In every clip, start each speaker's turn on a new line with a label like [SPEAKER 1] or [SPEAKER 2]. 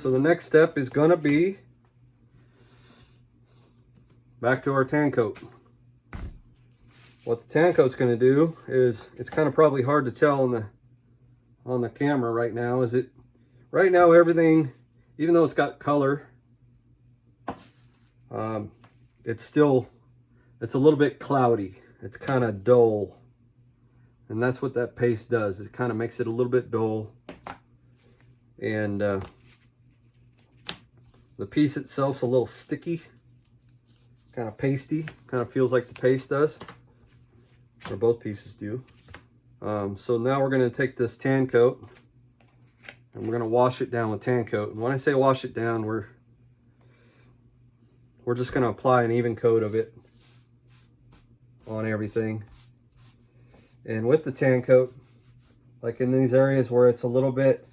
[SPEAKER 1] So the next step is gonna be back to our tan coat. What the tan coat's gonna do is, it's kind of probably hard to tell on the camera right now, is it right now everything, even though it's got color, it's a little bit cloudy. It's kind of dull, and that's what that paste does. It kind of makes it a little bit dull, and the piece itself's a little sticky, kind of pasty, kind of feels like the paste does, or both pieces do. So now we're going to take this tan coat and we're going to wash it down with tan coat. And when I say wash it down, we're just going to apply an even coat of it on everything. And with the tan coat, like in these areas where it's a little bit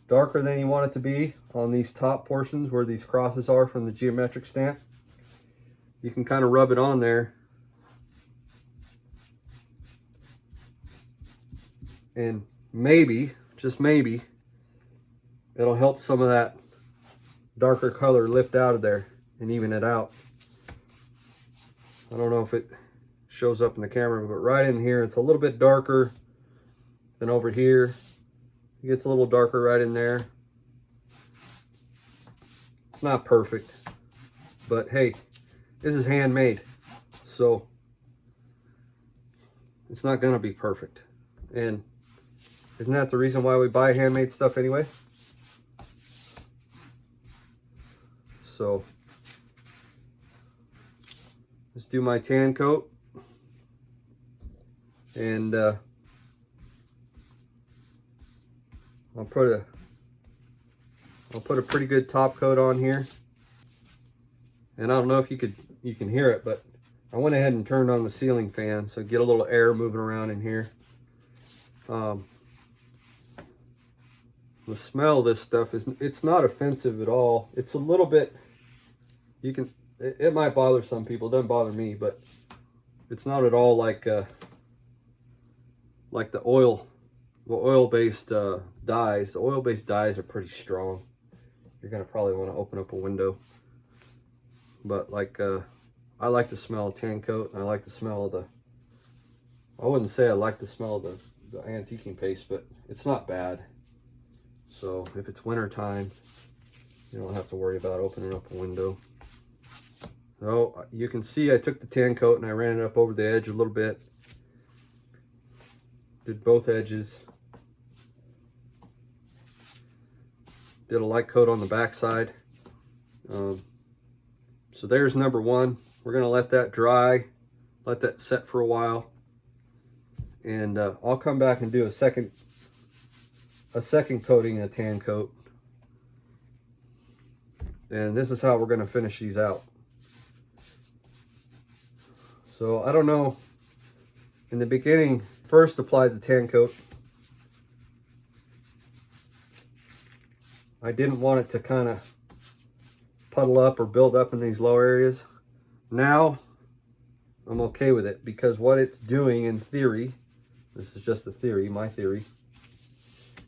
[SPEAKER 1] darker than you want it to be, on these top portions where these crosses are from the geometric stamp, you can kind of rub it on there, and maybe, just maybe, it'll help some of that darker color lift out of there and even it out. I don't know if it shows up in the camera, but right in here it's a little bit darker than over here. It gets a little darker right in there. It's not perfect, but hey, this is handmade, so it's not gonna be perfect. And isn't that the reason why we buy handmade stuff anyway? So let's do my tan coat, and I'll put a pretty good top coat on here. And I don't know if you can hear it, but I went ahead and turned on the ceiling fan so get a little air moving around in here. The smell of this stuff it's not offensive at all. It's a little bit, it might bother some people. It doesn't bother me, but it's not at all like the oil-based dyes. The oil-based dyes are pretty strong. You're gonna probably want to open up a window. But like, I like the smell of tan coat, and I like the smell of I wouldn't say I like the smell of the antiquing paste, but it's not bad. So if it's winter time, you don't have to worry about opening up a window. So you can see I took the tan coat and I ran it up over the edge a little bit. Did both edges. Did a light coat on the back side. So there's number one. We're gonna let that dry, let that set for a while, and I'll come back and do a second coating of tan coat. And this is how we're gonna finish these out. So I don't know, in the beginning, first apply the tan coat. I didn't want it to kind of puddle up or build up in these low areas. Now I'm okay with it, because what it's doing in theory, this is just a theory, my theory,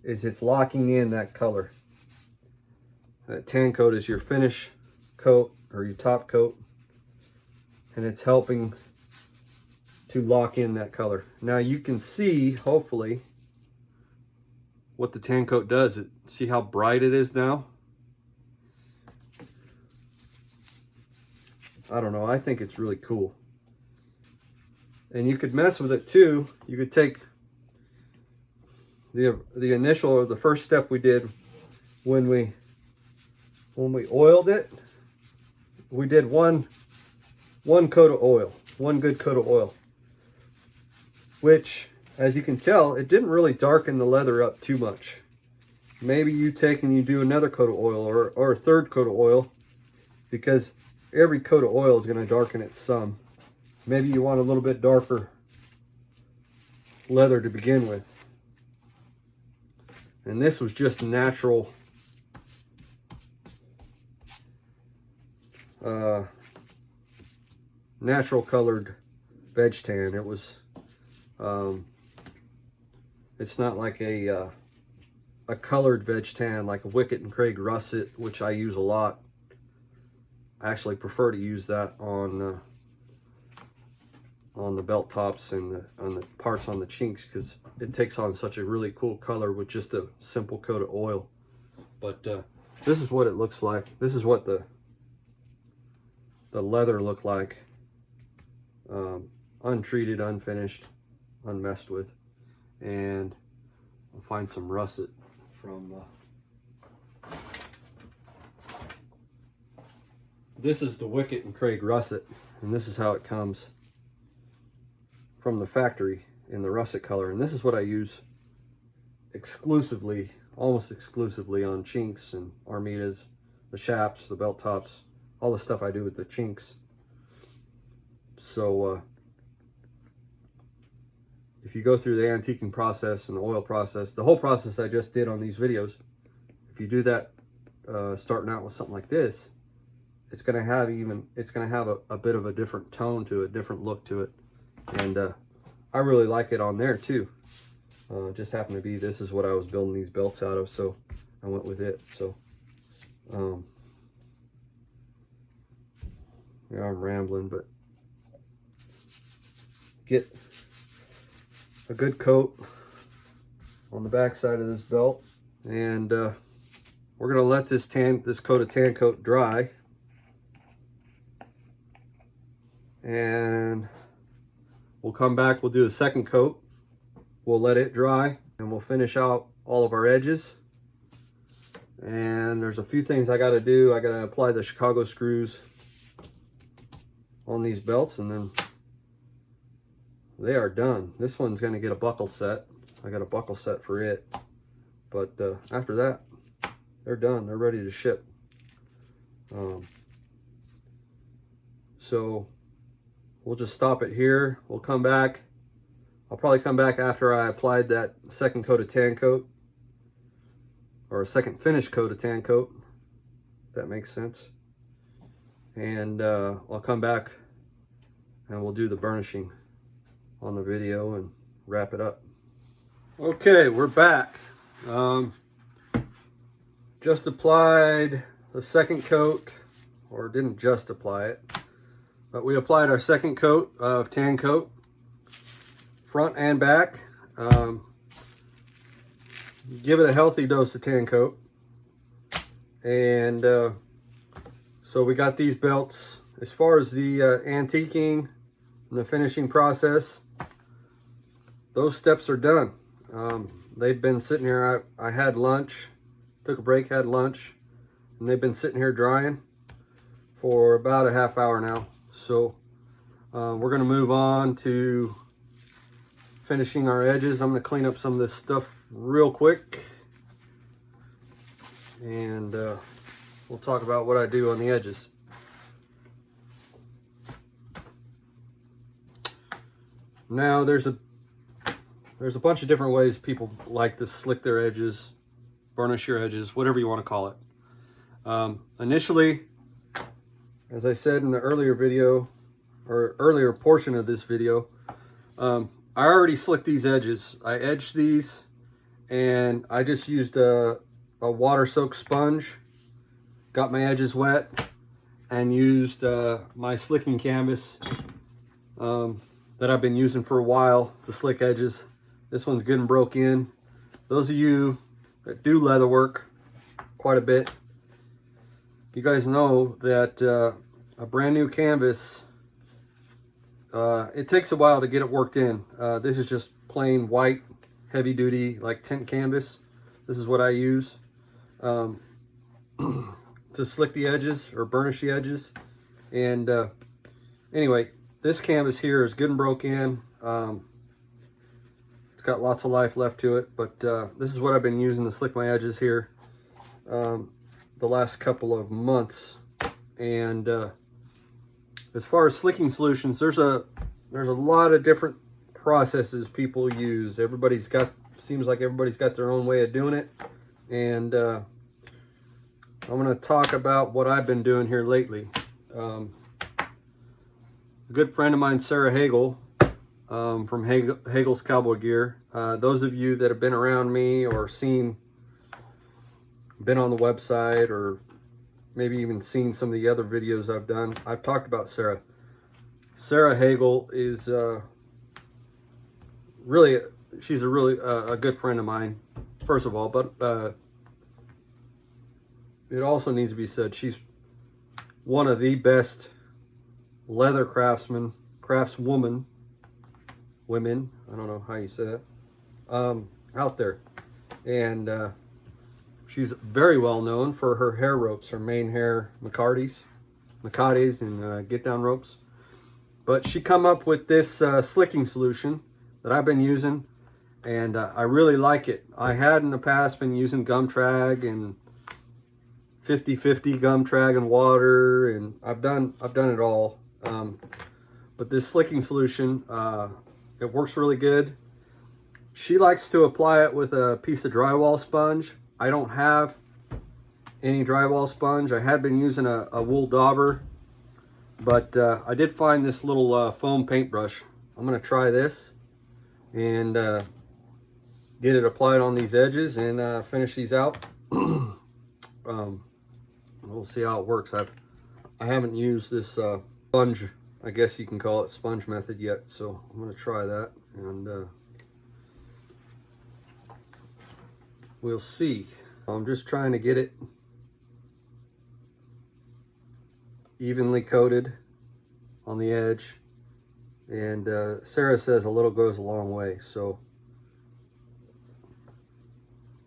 [SPEAKER 1] is it's locking in that color. That tan coat is your finish coat or your top coat, and it's helping to lock in that color. Now you can see, hopefully, what the tan coat does. See how bright it is now? I don't know, I think it's really cool. And you could mess with it too. You could take the initial, or the first step we did when we oiled it. We did one coat of oil, one good coat of oil, which, as you can tell, it didn't really darken the leather up too much. Maybe you take and you do another coat of oil, or a third coat of oil, because every coat of oil is going to darken it some. Maybe you want a little bit darker leather to begin with. And this was just natural natural colored veg tan. It was it's not like a a colored veg tan, like a Wickett and Craig russet, which I use a lot. I actually prefer to use that on the belt tops and on the parts on the Chinks, because it takes on such a really cool color with just a simple coat of oil. But this is what it looks like. This is what the leather looked like, untreated, unfinished, unmessed with. And I'll find some russet from this is the Wickett and Craig russet, and this is how it comes from the factory in the russet color. And this is what I use exclusively, almost exclusively, on Chinks and Armitas, the Chaps, the belt tops, all the stuff I do with the Chinks. So if you go through the antiquing process and the oil process, the whole process I just did on these videos, if you do that starting out with something like this, it's going to have a bit of a different tone to it, different look to it. And I really like it on there too. Just happened to be, this is what I was building these belts out of, so I went with it. So yeah, I'm rambling, but get a good coat on the back side of this belt, and we're gonna let this coat of tan coat dry, and we'll come back, we'll do a second coat, we'll let it dry, and we'll finish out all of our edges. And there's a few things I got to do. I got to apply the Chicago screws on these belts, and then they are done. This one's going to get a buckle set. I got a buckle set for it, but after that, they're done. They're ready to ship. So we'll just stop it here. We'll come back. I'll probably come back after I applied that second coat of tan coat, or a second finish coat of tan coat, if that makes sense. And I'll come back and we'll do the burnishing on the video and wrap it up. Okay, we're back. Just applied the second coat, or didn't just apply it, but we applied our second coat of tan coat, front and back. Give it a healthy dose of tan coat. And so we got these belts. As far as the antiquing and the finishing process, those steps are done. They've been sitting here. I had lunch, took a break, had lunch, and they've been sitting here drying for about a half hour now. So we're going to move on to finishing our edges. I'm going to clean up some of this stuff real quick, and we'll talk about what I do on the edges. Now there's a bunch of different ways people like to slick their edges, burnish your edges, whatever you want to call it. Initially, as I said in the earlier video, or earlier portion of this video, I already slicked these edges. I edged these, and I just used a water-soaked sponge, got my edges wet, and used my slicking canvas that I've been using for a while to slick edges. This one's good and broke in. Those of you that do leather work quite a bit, you guys know that a brand new canvas, it takes a while to get it worked in. This is just plain white, heavy duty, like tint canvas. This is what I use to slick the edges or burnish the edges. And anyway, this canvas here is good and broke in. It's got lots of life left to it, but this is what I've been using to slick my edges here the last couple of months. And as far as slicking solutions, there's a lot of different processes people use. Seems like everybody's got their own way of doing it, and I'm going to talk about what I've been doing here lately. A good friend of mine, Sara Hagel, from Hagel's Cowboy Gear. Those of you that have been around me or seen been on the website or maybe even seen some of the other videos I've done, I've talked about Sara. Sara Hagel is really, she's a really a good friend of mine, first of all, but it also needs to be said, she's one of the best leather craftswomen, women, I don't know how you say that, out there. And she's very well known for her hair ropes, her main hair Macades and get down ropes. But she come up with this slicking solution that I've been using, and I really like it. I had in the past been using gum trag and 50-50 gum trag and water, and I've done it all. But this slicking solution, it works really good. She likes to apply it with a piece of drywall sponge. I don't have any drywall sponge. I had been using a wool dauber, but I did find this little foam paintbrush. I'm gonna try this and get it applied on these edges and finish these out. We'll see how it works. I haven't used this sponge, I guess you can call it sponge method yet, so I'm gonna try that and we'll see. I'm just trying to get it evenly coated on the edge, and Sara says a little goes a long way, so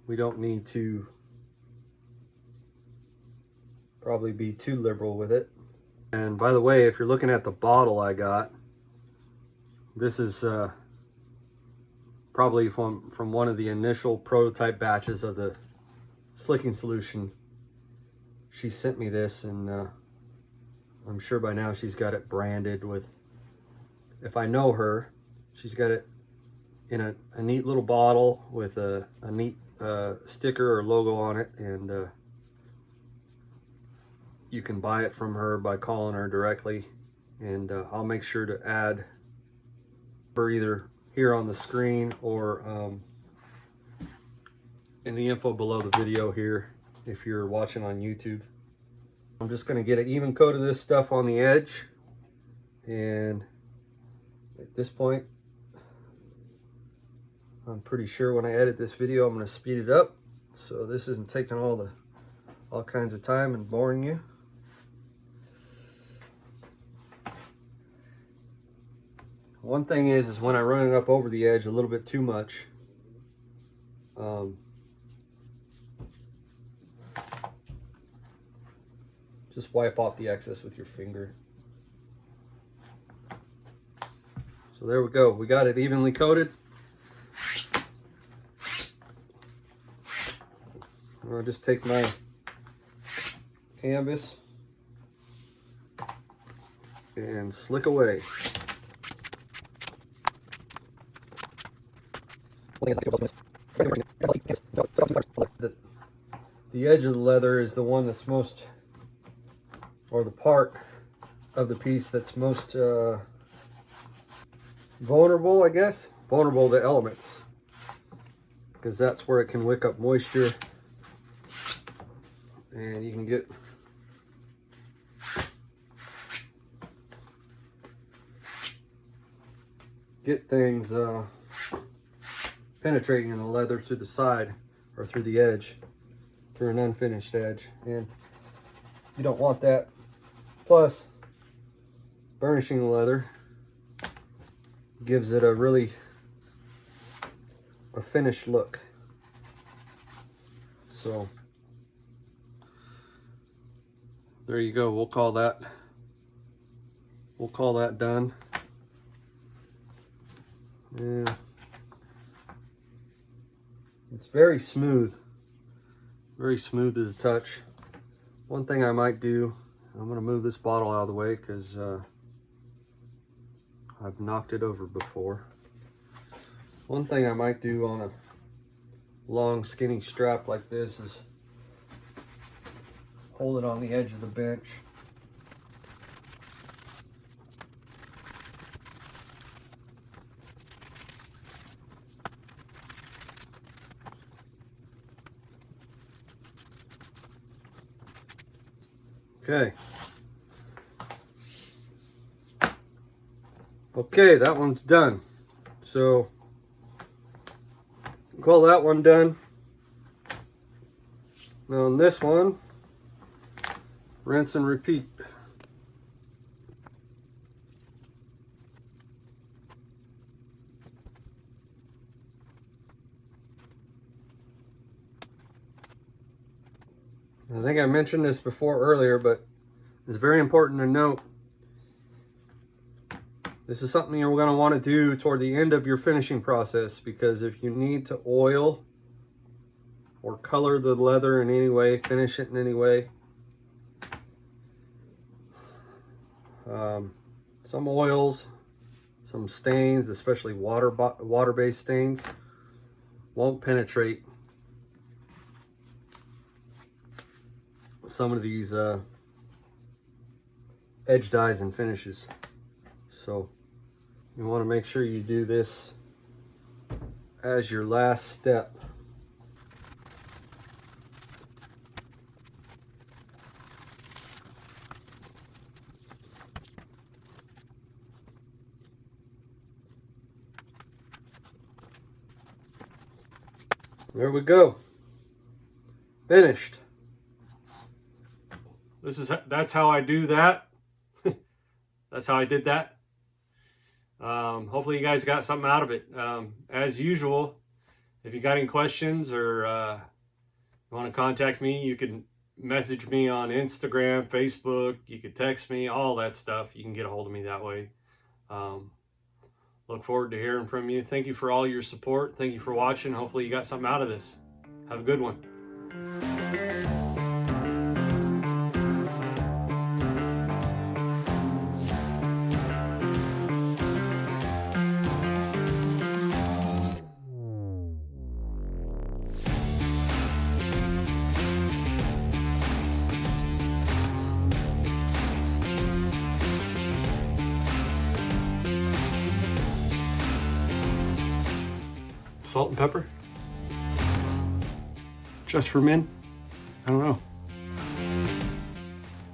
[SPEAKER 1] we don't need to probably be too liberal with it. And by the way, if you're looking at the bottle I got, this is probably from one of the initial prototype batches of the slicking solution. She sent me this, and I'm sure by now she's got it branded with, if I know her, she's got it in a neat little bottle with a neat sticker or logo on it, and you can buy it from her by calling her directly, and I'll make sure to add her either here on the screen or in the info below the video here if you're watching on YouTube. I'm just going to get an even coat of this stuff on the edge, and at this point I'm pretty sure when I edit this video I'm going to speed it up so this isn't taking all kinds of time and boring you. One thing is when I run it up over the edge a little bit too much, just wipe off the excess with your finger. So there we go. We got it evenly coated. I'll just take my canvas and slick away. The edge of the leather is the one that's most, or the part of the piece that's most vulnerable, I guess. Vulnerable to elements, because that's where it can wick up moisture, and you can get things penetrating in the leather through the side or through the edge, through an unfinished edge, and you don't want that. Plus, burnishing the leather gives it a finished look. So there you go. We'll call that done. Yeah. It's very smooth as a touch. One thing I might do, I'm going to move this bottle out of the way because I've knocked it over before. One thing I might do on a long skinny strap like this is hold it on the edge of the bench. Okay. Okay, that one's done. So call that one done. Now on this one, rinse and repeat. I think I mentioned this before earlier, but it's very important to note this is something you're going to want to do toward the end of your finishing process, because if you need to oil or color the leather in any way, finish it in any way, some oils, some stains, especially water-based stains, won't penetrate some of these edge dyes and finishes. So you want to make sure you do this as your last step. There we go. Finished.
[SPEAKER 2] That's how I do that. That's how I did that. Hopefully you guys got something out of it. As usual, if you got any questions or you want to contact me, you can message me on Instagram, Facebook, you can text me, all that stuff. You can get a hold of me that way. Look forward to hearing from you. Thank you for all your support. Thank you for watching. Hopefully you got something out of this. Have a good one. Salt and pepper? Just for men? I don't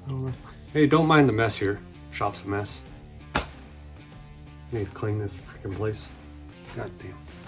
[SPEAKER 2] know. Hey, don't mind the mess here. Shop's a mess. Need to clean this freaking place. God damn.